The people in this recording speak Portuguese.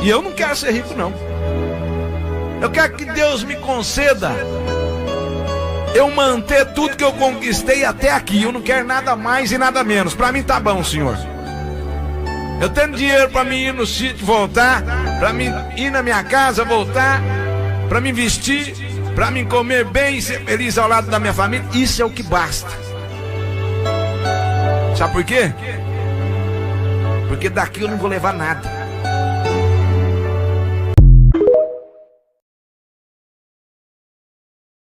E eu não quero ser rico, não. Eu quero que Deus me conceda eu manter tudo que eu conquistei até aqui. Eu não quero nada mais e nada menos. Para mim tá bom, Senhor. Eu tenho dinheiro para mim ir no sítio, voltar, para mim ir na minha casa, voltar, para me vestir, para mim comer bem e ser feliz ao lado da minha família. Isso é o que basta. Sabe por quê? Porque daqui eu não vou levar nada.